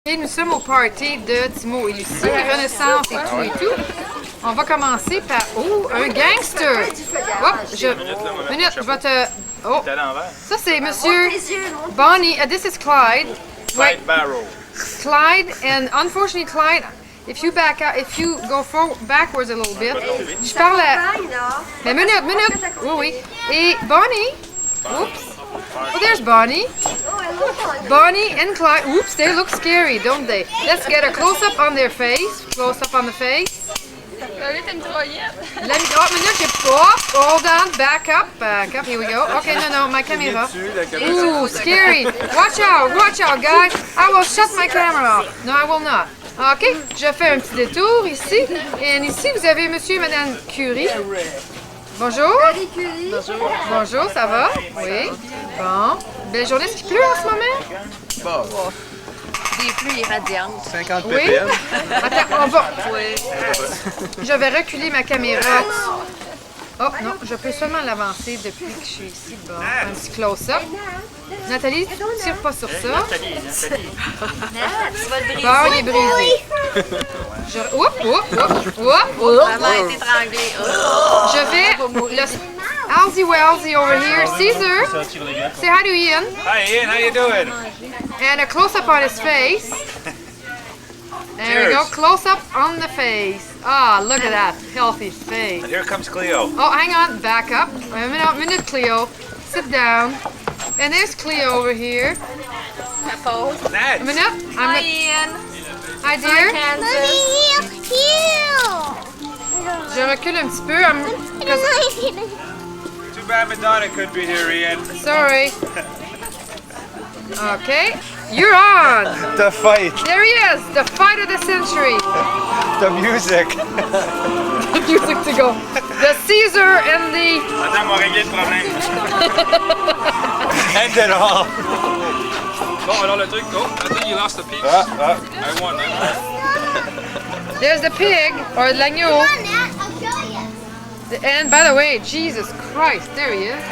Et nous sommes au party de Timo et Lucie, Renaissance et tout et tout. On va commencer par... Oh, un gangster! Oh, minute, je vais te... Oh, ça c'est Monsieur Bonnie. This is Clyde. Clyde Barrow. Clyde, and unfortunately Clyde, if you back out, if you go backwards a little bit, je parle à... Mais minute. Oui, oui. Et Bonnie... Oops. Oh, there's Bonnie. Bonnie and Clyde. Oops, they look scary, don't they? Let's get a close-up on their face. Close-up on the face. Let me, oh, minute, hold on, back up, here we go. Okay, no, my camera. Ooh, scary. Watch out, guys. I will shut my camera off. No, I will not. Ok, je fais un petit détour ici. Et ici, vous avez Monsieur et Madame Curie. Bonjour. Bonjour, ça va? Oui. Bon. Belle journée. Est-ce qu'il pleut en ce moment? Bon. Des pluies irradiantes. 50 oui. ppm. Attends, on va. Oui. Je vais reculer ma caméra. Oh non, je peux seulement l'avancer depuis que je suis ici. Bon, un petit close-up. Nathalie, tire pas sur ça. Tu vas le briser. Bon, il est brisé. Maman est étranglée. Oh. Je vais... Alzy Wellsy over here. Caesar, say hi to Ian. Hi Ian, how you doing? And a close-up on his face. There we go, close-up on the face. Ah, look at that healthy face. And here comes Cleo. Oh, hang on, back up. A minute, Cleo. Sit down. And there's Cleo over here. Nat. A minute. Hi, Ian. Hi, dear. Kansas. Je recule un petit peu. Too bad Madonna couldn't be here, Ian. Sorry. Okay, you're on. The fight. There he is, the fight of the century. The music. The music to go. The Caesar and the... Madame a réglé le problème. End it all. Bon, alors le truc, I think you lost the piece. I won. There's the pig, or l'agneau. And by the way, Jesus Christ, there he is.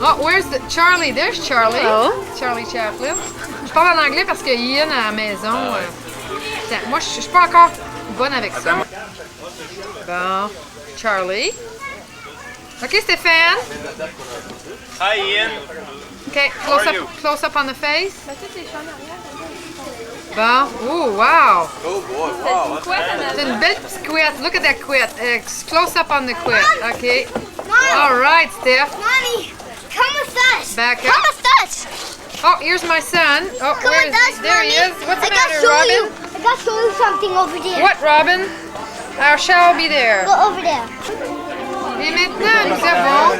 Oh, where's the Charlie? There's Charlie. Hello. Charlie Chaplin. Je parle en anglais parce que Ian à la maison. Moi, je suis pas encore bonne avec ça. Bon, Charlie. OK, Stéphane. Hi Ian. OK, How are you? close up on the face. Bon, oh, wow. Oh boy, wow. C'est une belle petite couette. Look at that couette. Close up on the couette. OK. All right, Steph. Mommy, come with us. Back Come up. with us. Oh, here's my son. Oh, Come with us, there he Mommy. is. What's the I matter, gotta show Robin? you. I gotta show you something over there. What, Robin? Our shall be there. Go over there. Et maintenant, nous avons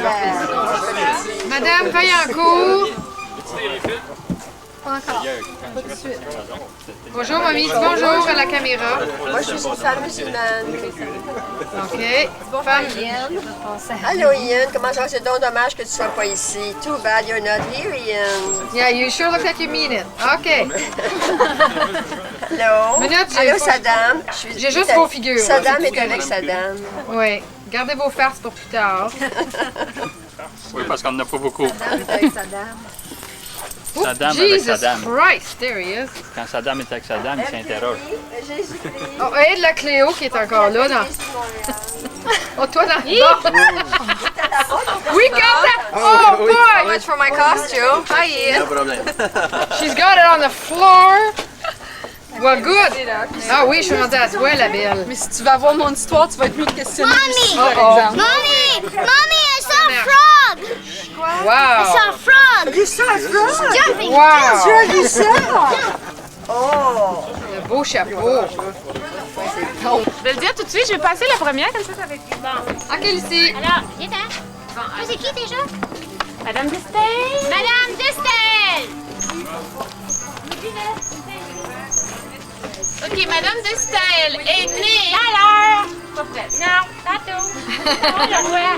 Madame Vaillancourt. Bonjour, mamie. Dis bonjour à la caméra. Moi, je suis une femme musulmane. OK. Femme. Allô, Ian. Comment ça? C'est donc dommage que tu sois pas ici. Too bad you're not here, Ian. Yeah, you sure look like you mean it. OK. Allô? Minute, Allô, Saddam. J'ai juste vos figures. Saddam est avec Saddam. Oui. Gardez vos farces pour plus tard. Oui, parce qu'on n'en a pas beaucoup. Saddam est avec Saddam. Oups, Saddam avec Jesus Saddam. Christ, there he is. Quand Saddam est avec Saddam, il s'interroge. Jésus-Christ. Oh, et de la Cléo qui est encore là. Non. Oh, toi, là. Bon. We got that. Oh, boy. Much for my costume. Hi, Ian. She's got it on the floor. Well, good. Ah oui, je suis rendue à toi, la belle. Mais si tu vas voir mon histoire, tu vas être mieux de questionner Lucie, Mommy. par exemple. Mommy, I saw a frog. I Wow. saw a frog. You saw a frog? Jumping. Wow. You saw? Oh! Un beau chapeau. Je vais le dire tout de suite, je vais passer la première, comme ça va être bon. OK, Lucie. Alors, viens là. C'est qui déjà? Madame Destel. Madame Destel. OK, Madame Destel est née à l'heure. Pas prête. Non, tantôt. Oh, le roi.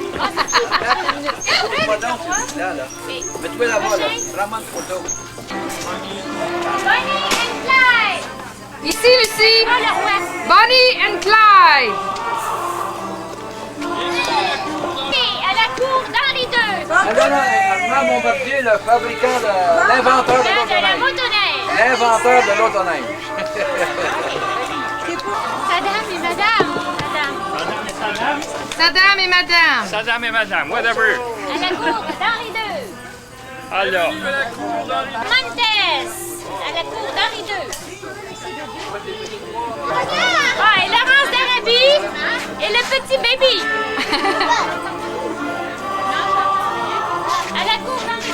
Mets-toi là-bas, là. Prends-moi une photo. Bonnie and Clyde. Ici, Lucie. Oh, le roi. Bonnie and Clyde. À la cour dans les deux. Fernand Bombardier, le fabricant, l'inventeur de De la l'autoneige. motoneige. L'inventeur de l'autoneige. Madame et madame. Saddam et madame. Saddam et madame, whatever. À la cour d'Henri II. Alors, Montes. À la cour d'Henri II. Ah, et Laurence d'Arabie. Et le petit baby. À la cour d'Henri II.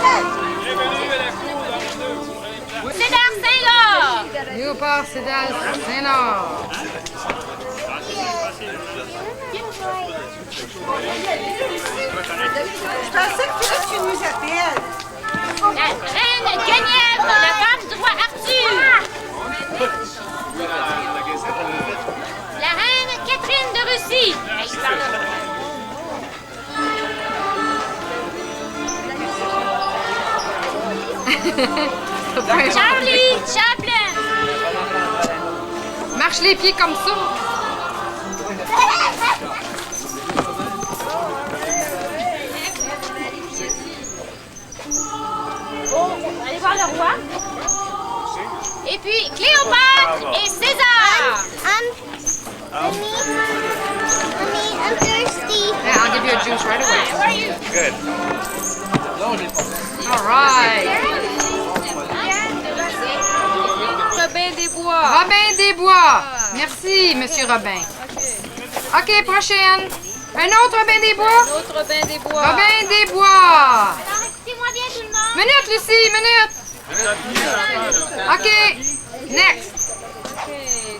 bienvenue à la cour d'Henri II. Cédar Saint-Laure. Léopard Sédal Saint-Laure. Je pensais que tu nous appelles. La reine Guenièvre, la femme du roi Arthur. La reine Catherine de Russie. Hey, je parle là. Charlie Chaplin. Marche les pieds comme ça. Allez voir le roi. Et puis Cléopâtre et César. Mommy, I'm thirsty. Yeah, I'll give you a juice right away. Where are you? Good. All right. Robin des Bois. Robin des Bois. Merci, Monsieur Robin. OK, prochaine. Un autre Robin des Bois? L'autre Robin des Bois. Robin des Bois. Alors écoutez-moi bien tout le monde. Minute, Lucie, minute. OK, next. Ok,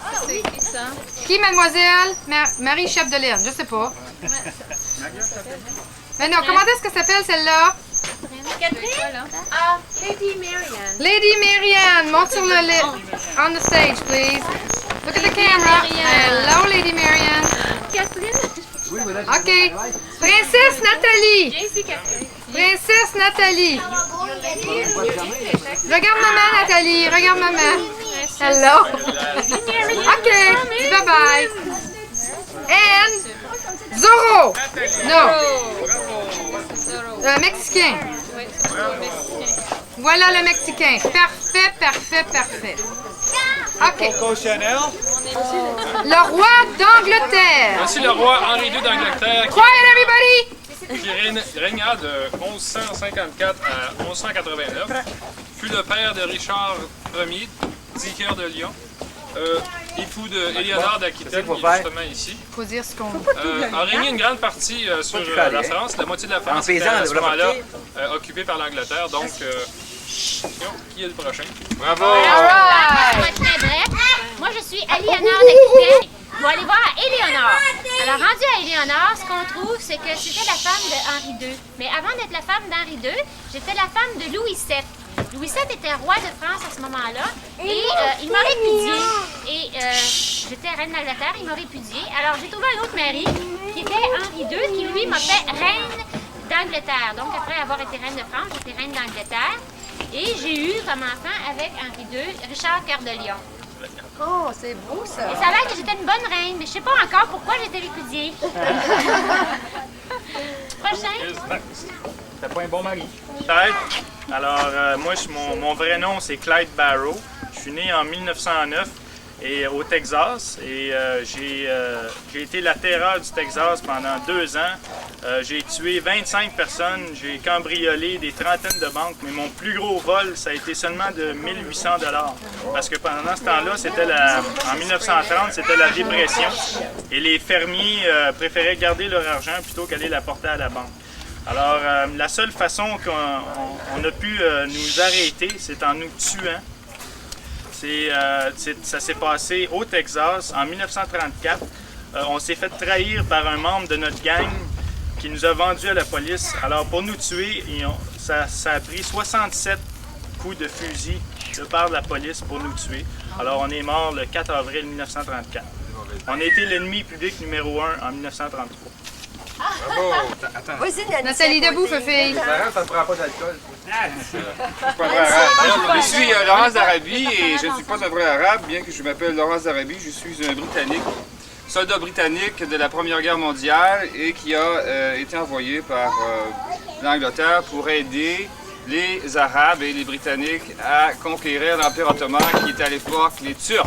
ça c'est écrit ça. Qui, mademoiselle? Marie Chapdelaine, je sais pas. Mais non, comment est-ce que s'appelle celle-là? Ah, Lady Marianne. Lady Marianne, monte sur le lit. On the stage, please. Look at the camera. Hello, Lady Marianne. Catherine. OK. Princesse Nathalie. Jaycee Catherine. Princesse Nathalie. Regarde maman, Nathalie. Regarde maman. Hello. OK. Dis bye-bye. And Zorro. Non. Mexicain. Oui, c'est le Mexicain. Voilà le Mexicain. Parfait, parfait, parfait. OK. Le roi d'Angleterre. Voici le roi Henri II d'Angleterre Quiet, everybody. qui régna de 1154 à 1189. Fut le père de Richard Ier, Dicker de Lyon. Époux de Éléonore d'Aquitaine, qui est justement ici. Faut dire ce qu'on... A régné une grande partie sur la France. La moitié de la France était à ce moment-là occupée par l'Angleterre. Donc, qui est le prochain? Bravo! Pour être très bref, moi je suis Éléonore d'Aquitaine. On va aller voir à Éléonore. Alors, rendu à Éléonore, ce qu'on trouve, c'est que c'était la femme d'Henri II. Mais avant d'être la femme d'Henri II, j'étais la femme de Louis VII. Louis VII était roi de France à ce moment-là et il m'a répudiée. Et j'étais reine d'Angleterre, il m'a répudiée. Alors j'ai trouvé un autre mari qui était Henri II, qui lui m'a fait reine d'Angleterre. Donc après avoir été reine de France, j'étais reine d'Angleterre. Et j'ai eu comme enfant avec Henri II, Richard Cœur de Lion. Oh, c'est beau ça. Et ça a l'air que j'étais une bonne reine, mais je sais pas encore pourquoi j'étais répudiée. Prochain. T'as pas un bon mari. Peut-être. Alors, moi, mon vrai nom, c'est Clyde Barrow. Je suis né en 1909 au Texas et j'ai été la terreur du Texas pendant 2 ans. J'ai tué 25 personnes, j'ai cambriolé des trentaines de banques, mais mon plus gros vol, ça a été seulement de 1800 $. Parce que pendant ce temps-là, en 1930, c'était la dépression et les fermiers préféraient garder leur argent plutôt qu'aller l'apporter à la banque. Alors, la seule façon qu'on a pu nous arrêter, c'est en nous tuant. Ça s'est passé au Texas en 1934. On s'est fait trahir par un membre de notre gang qui nous a vendus à la police. Alors, pour nous tuer, ça a pris 67 coups de fusil de part de la police pour nous tuer. Alors, on est mort le 4 avril 1934. On a été l'ennemi public numéro 1 en 1933. Bravo! Attends. Vas-y, Nathalie, debout, Fefille. Ça ne prend pas d'alcool. Je suis Laurence d'Arabie et je ne suis pas un vrai arabe, bien que je m'appelle Laurence d'Arabie. Je suis un Britannique, soldat britannique de la Première Guerre mondiale et qui a été envoyé par l'Angleterre pour aider les Arabes et les Britanniques à conquérir l'Empire ottoman qui était à l'époque les Turcs.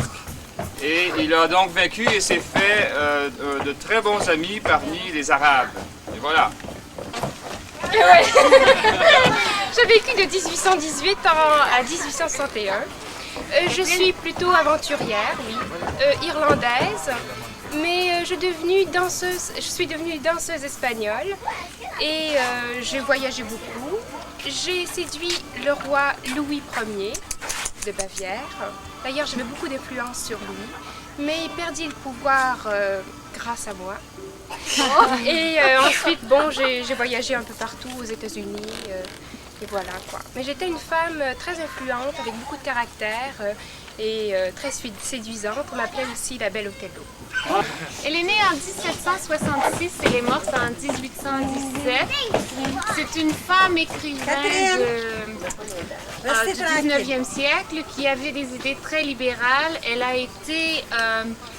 Et il a donc vaincu et s'est fait de très bons amis parmi les Arabes. Et voilà. Ouais. J'ai vécu de 1818 à 1861. Je suis plutôt aventurière, oui, irlandaise, mais je suis devenue danseuse espagnole et j'ai voyagé beaucoup. J'ai séduit le roi Louis Ier de Bavière. D'ailleurs, j'avais beaucoup d'influence sur lui, mais il perdit le pouvoir grâce à moi. Et ensuite, bon, j'ai voyagé un peu partout aux États-Unis. Et voilà quoi. Mais j'étais une femme très influente, avec beaucoup de caractère et très séduisante. On m'appelait aussi la belle Othello. Elle est née en 1766 et elle est morte en 1817. C'est une femme écrivaine du 19e siècle qui avait des idées très libérales. Elle a été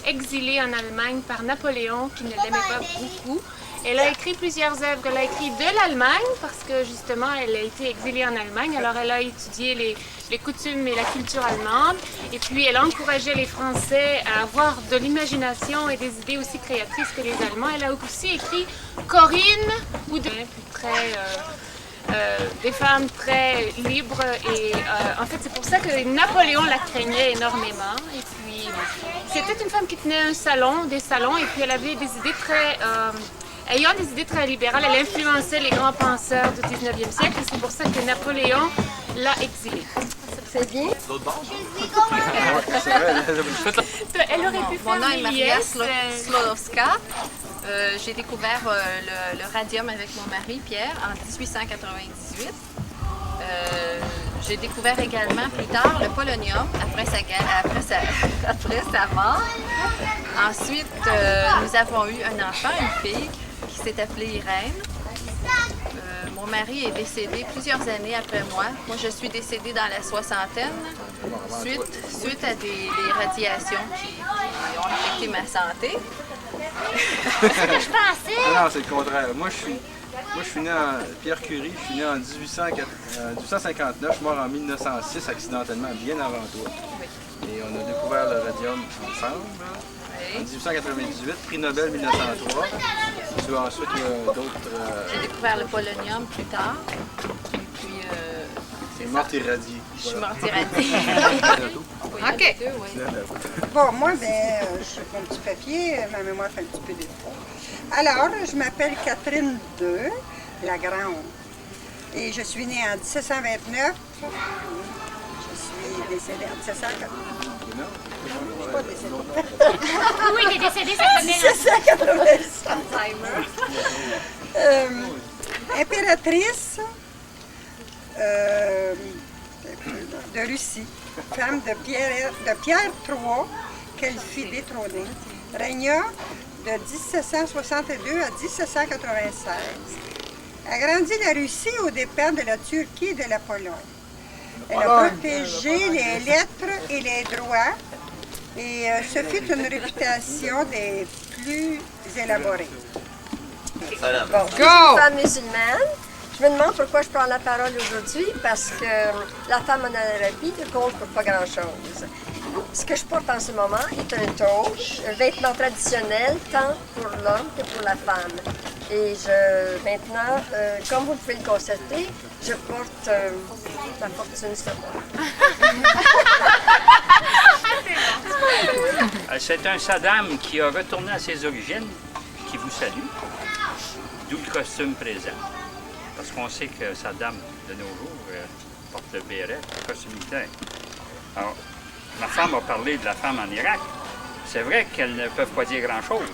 exilée en Allemagne par Napoléon qui ne l'aimait pas beaucoup. Elle a écrit plusieurs œuvres. Elle a écrit de l'Allemagne parce que justement elle a été exilée en Allemagne. Alors elle a étudié les coutumes et la culture allemande. Et puis elle encourageait les Français à avoir de l'imagination et des idées aussi créatrices que les Allemands. Elle a aussi écrit Corinne ou des femmes très libres. Et en fait c'est pour ça que Napoléon la craignait énormément. Et puis c'était une femme qui tenait des salons et puis elle avait des idées ayant des idées très libérales, elle influençait les grands penseurs du 19e siècle et c'est pour ça que Napoléon l'a exilée. C'est bien. Elle aurait pu faire Mon nom est Maria l'IS. Slodowska. J'ai découvert le radium avec mon mari Pierre en 1898. J'ai découvert également plus tard le polonium après sa mort. Ensuite, nous avons eu un enfant, une fille, qui s'est appelée Irène. Mon mari est décédé plusieurs années après moi. Moi, je suis décédée dans la soixantaine suite à des radiations qui ont affecté ma santé. C'est ce que je pensais. Non, c'est le contraire. Moi, je suis né Pierre Curie, je suis né en 1859, je suis mort en 1906 accidentellement, bien avant toi. Et on a découvert le radium ensemble. En 1898, prix Nobel 1903. Tu as ensuite d'autres... J'ai découvert le polonium plus tard. Et puis, c'est morte irradiée. Je suis morte irradiée. OK. Bon, moi, je suis mon petit papier, ma mémoire fait un petit peu défaut. Alors, je m'appelle Catherine II, la Grande. Et je suis née en 1729. Je suis décédée en 1789. Je ne suis pas décédée. Oui, il est décédé cette année. 1786. Impératrice de Russie, femme de Pierre III, qu'elle fit détrôner, régna de 1762 à 1796. Agrandit la Russie aux dépens de la Turquie et de la Pologne. Elle a protégé les lettres et les droits et ce fut une réputation des plus élaborées. Bon, je suis une femme musulmane. Je me demande pourquoi je prends la parole aujourd'hui, parce que la femme en Arabie ne compte pour pas grand-chose. Ce que je porte en ce moment est un toge, un vêtement traditionnel tant pour l'homme que pour la femme. Et maintenant, comme vous pouvez le constater, je porte ma fortune sur moi. C'est un Saddam qui a retourné à ses origines, qui vous salue, d'où le costume présent. Parce qu'on sait que Saddam, de nos jours, porte le béret, le costume militaire. Alors, ma femme a parlé de la femme en Irak. C'est vrai qu'elles ne peuvent pas dire grand-chose.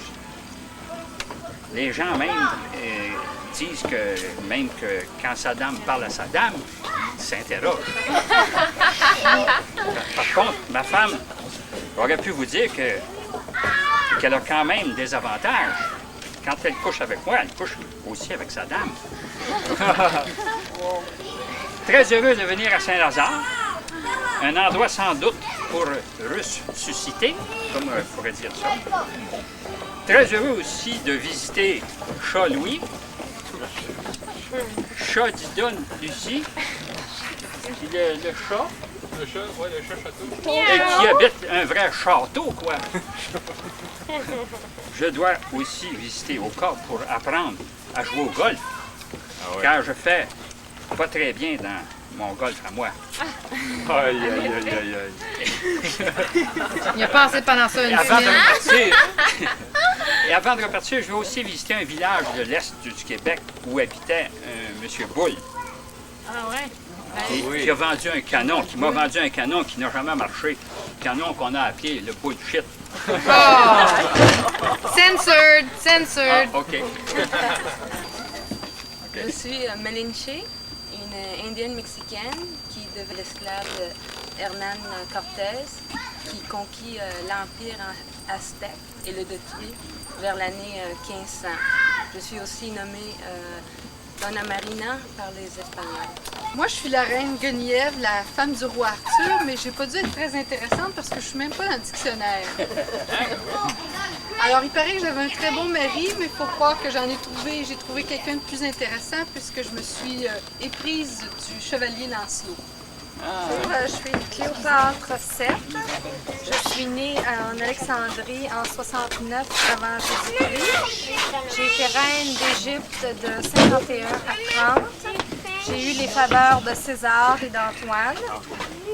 Les gens même disent que quand Saddam parle à Saddam, il s'interroge. Par contre, ma femme aurait pu vous dire qu'elle a quand même des avantages. Quand elle couche avec moi, elle couche aussi avec Saddam. Très heureux de venir à Saint-Lazare, un endroit sans doute pour ressusciter, comme on pourrait dire ça. Très heureux aussi de visiter Chat Louis, Chat Didonne Lucie Puis le chat. Le chat, ouais, le chat château. Qui habite un vrai château, quoi. Je dois aussi visiter au corps pour apprendre à jouer au golf. Car je fais pas très bien dans mon golf à moi. Aïe, aïe, aïe, aïe, aïe. Il a pensé pendant ça une Avant de semaine. repartir, et avant de repartir, je vais aussi visiter un village de l'Est du Québec où habitait un monsieur Boulle. Ah ouais? Qui a vendu un canon, qui m'a vendu un canon qui n'a jamais marché. Canon qu'on a appelé le bullshit. Oh! Censored, censored. Ah, OK. Je suis Malinche, une indienne mexicaine qui devait l'esclave Hernán Cortés, qui conquit l'Empire aztèque et le détruit vers l'année 1500. Je suis aussi nommée Donna Marina par les Espagnols. Moi, je suis la reine Guenièvre, la femme du roi Arthur, mais j'ai pas dû être très intéressante parce que je suis même pas dans le dictionnaire. Alors, il paraît que j'avais un très bon mari, mais il faut croire que j'ai trouvé quelqu'un de plus intéressant puisque je me suis éprise du chevalier Lancelot. Je suis Cléopâtre VII. Je suis née en Alexandrie en 69 avant Jésus-Christ. J'ai été reine d'Égypte de 51 à 30. J'ai eu les faveurs de César et d'Antoine.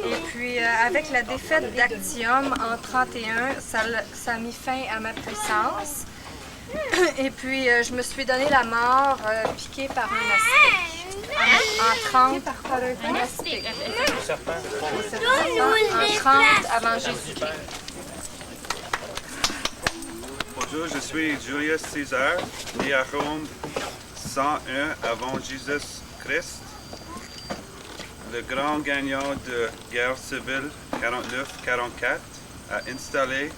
Et puis, avec la défaite d'Actium en 31, ça a mis fin à ma puissance. Et puis, je me suis donné la mort piquée par un astique. En 30 par un astique. En 30 avant Jésus-Christ. Bonjour, je suis Julius César, né à Rome 101 avant Jésus-Christ. Le grand gagnant de guerre civile 49-44 a installé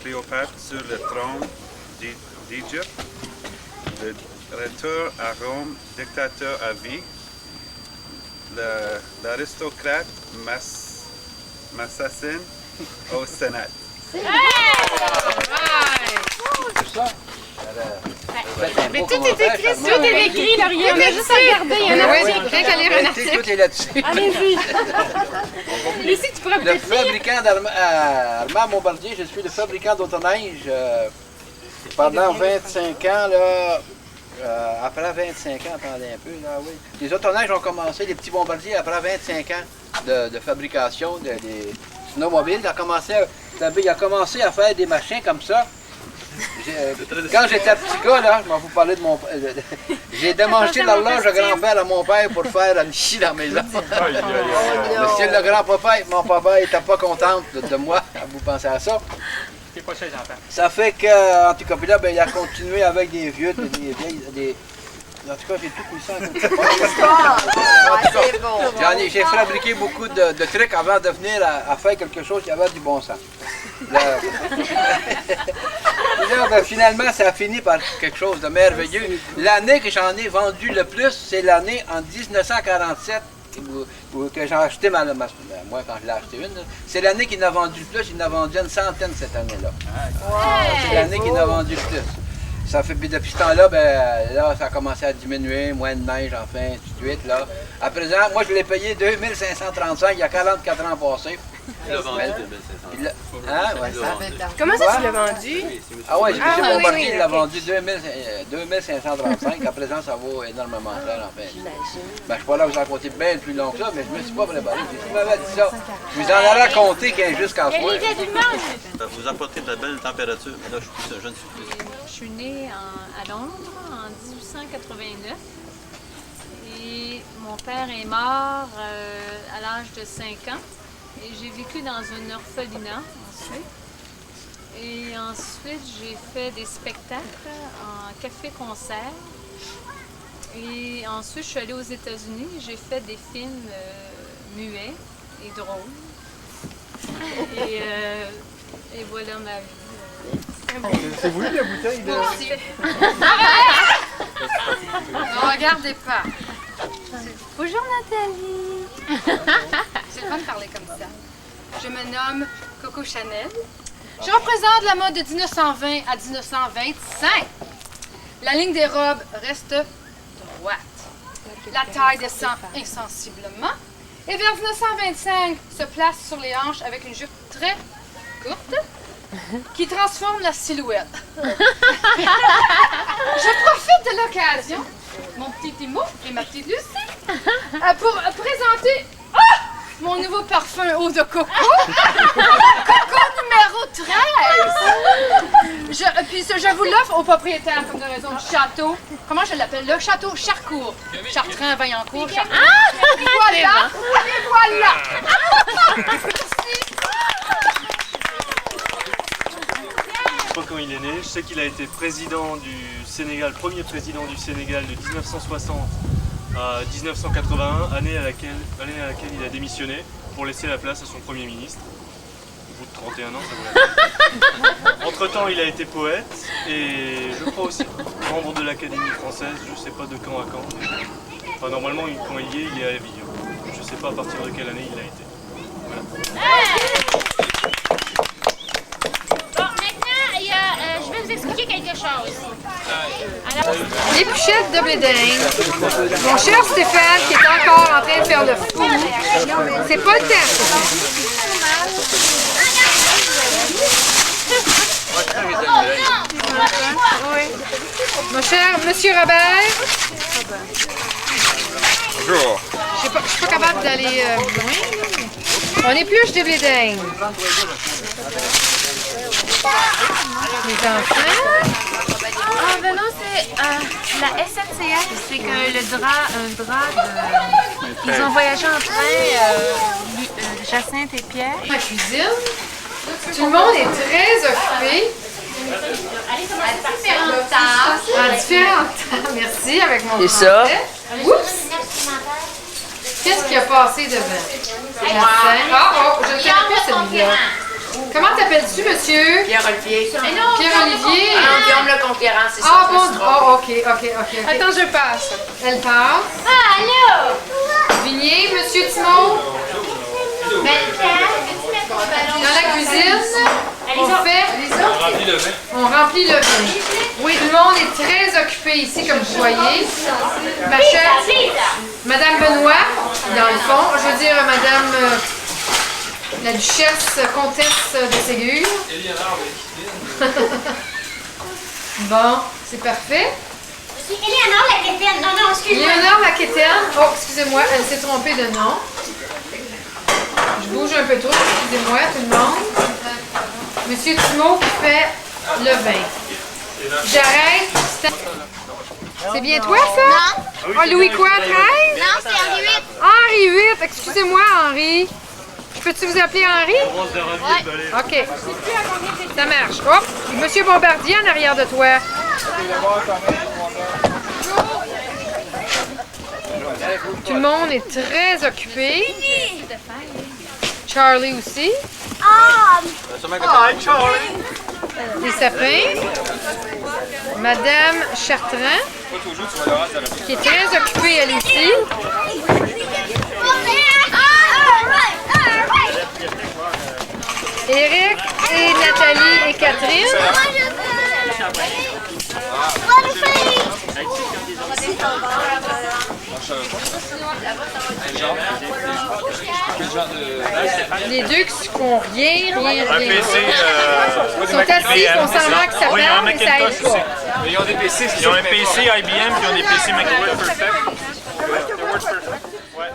Cléopâtre sur le trône d'Égypte. Le retour à Rome, dictateur à vie. L'aristocrate m'assassine au Sénat. Mais tout est écrit, tout est écrit, là, rien. On a juste à regarder, il y en a rien qu'à lire un article. Tout est là-dessus. Allez-y. Lucie, tu pourrais Le peut-être lire. fabricant Armand Bombardier, je suis le fabricant d'autoneige pendant 25 ans, là. Après 25 ans, attendez un peu, là, oui. Les autoneiges ont commencé, les petits bombardiers, après 25 ans de fabrication des snowmobiles. Il a commencé à faire des machins comme ça. Quand j'étais petit gars, là, je m'en vous parler de mon père. J'ai démanché l'horloge de grand-père à mon père pour faire un chie dans mes maison. Monsieur le grand-papa, mon papa n'était pas content de moi, vous pensez à ça. C'est pas ça, les enfants. Ça fait que, en tout cas, puis là, ben, il a continué avec des vieux, des vieilles. En tout cas, j'ai tout puissant. J'ai fabriqué beaucoup de trucs avant de venir à faire quelque chose qui avait du bon sens. Là, ben, finalement, ça a fini par quelque chose de merveilleux. L'année que j'en ai vendu le plus, c'est l'année en 1947. Que j'ai acheté moi quand je l'ai acheté une, c'est l'année qu'il n'a vendu le plus, il en a vendu une centaine cette année-là. C'est l'année qu'il en a vendu le plus. Ça fait, depuis ce temps-là, ben, là, ça a commencé à diminuer, moins de neige, enfin, tout de suite, là. À présent, moi, je l'ai payé 2535, il y a 44 ans passés. Il l'a vendu 2535. Hein? Ouais, Comment ça, tu l'as vendu? Ah ouais, M. Bombardier, il l'a vendu 2535. À présent, ça vaut énormément cher, en fait. Ben, je ne suis pas là vous en raconter bien plus long que ça, mais je ne me suis pas préparé. Si vous m'avez dit ça, je vous en ai raconté qu'il y a jusqu'en soi. Vous apportez de la belle température. Là, je suis un jeune surprise. Je suis née à Londres en 1889 et mon père est mort à l'âge de 5 ans et j'ai vécu dans un orphelinat ensuite. Et ensuite, j'ai fait des spectacles en café-concert. Et ensuite, je suis allée aux États-Unis. J'ai fait des films muets et drôles. Et voilà ma vie. C'est vous la bouteille de... Ne regardez pas. Bonjour Nathalie. C'est le fun de parler comme ça. Je me nomme Coco Chanel. Je représente la mode de 1920 à 1925. La ligne des robes reste droite. La taille descend insensiblement Et vers 1925, se place sur les hanches avec une jupe très courte qui transforme la silhouette. Je profite de l'occasion, mon petit Timo et ma petite Lucie, pour présenter mon nouveau parfum eau de coco. Coco numéro 13. Puis je vous l'offre au propriétaire comme de raison du château. Comment je l'appelle? Le château Charcourt. Chartrain, Vaillancourt, Charcourt. Voilà. Et voilà. Je sais pas quand il est né. Je sais qu'il a été président du Sénégal, premier président du Sénégal de 1960 à 1981, année à laquelle il a démissionné pour laisser la place à son premier ministre. Au bout de 31 ans, ça vaut la peine. Entre-temps, il a été poète et je crois aussi membre de l'Académie française, je sais pas de quand à quand. Enfin, normalement, quand il y est à Avignon. Je sais pas à partir de quelle année il a été. Voilà. Bon, maintenant, je vais vous expliquer quelque chose. Alors... L'épluchette de blé d'Inde. Mon cher Stéphane, qui est encore en train de faire le fou, c'est pas le temps. Oui. Mon cher Monsieur Robert. Bonjour. Je suis pas capable d'aller loin. On épluche des blé d'Inde. Les enfants. Ah ben non, c'est la SNCF, c'est que le drap, ils ont voyagé en train, Jacinthe et Pierre. La cuisine. Tout le monde est très occupé. À différents temps. Merci, avec mon Et ça? Oups! Qu'est-ce qui a passé devant? Oh, je ne connais plus celui-là. Comment t'appelles-tu, monsieur? Pierre-Olivier. Pierre-Olivier? Guillaume le Conquérant, c'est ça. Ah bon, ok. Attends, je passe. Elle passe. Ah, allô? Vignier, monsieur Timon? Dans la cuisine, on remplit le vin. Oui, tout le monde est très occupé ici, comme vous voyez. Ma chère, Madame Benoît, dans le fond, je veux dire Madame la duchesse comtesse de Ségur. Bon, c'est parfait. Je suis Éléonore Laquétaine. Non, excuse-moi. Éléonore Laquétaine. Oh, excusez-moi, elle s'est trompée de nom. Je bouge un peu trop, excusez-moi tout le monde. Monsieur Timon qui fait le vin. J'arrête. C'est bien toi, ça? Non. Oh, Louis quoi, 13? Non, c'est Henri VIII. Henri VIII. Excusez-moi, Henri. Peux-tu vous appeler Henri? Ouais. OK. Ça marche. Oh, Monsieur Bombardier en arrière de toi. Tout le monde est très occupé. Charlie aussi. Charlie. Les sapins. Madame Chartrand, qui est très occupée elle aussi. Eric et Nathalie et Catherine. Les deux qui font rien. Un PC, Ils sont assis, ils font semblant que ça parle, mais ça aide pas. Ils ont des PC, ils ont un PC IBM, puis ils ont des PC Macintosh Perfect. Ouais.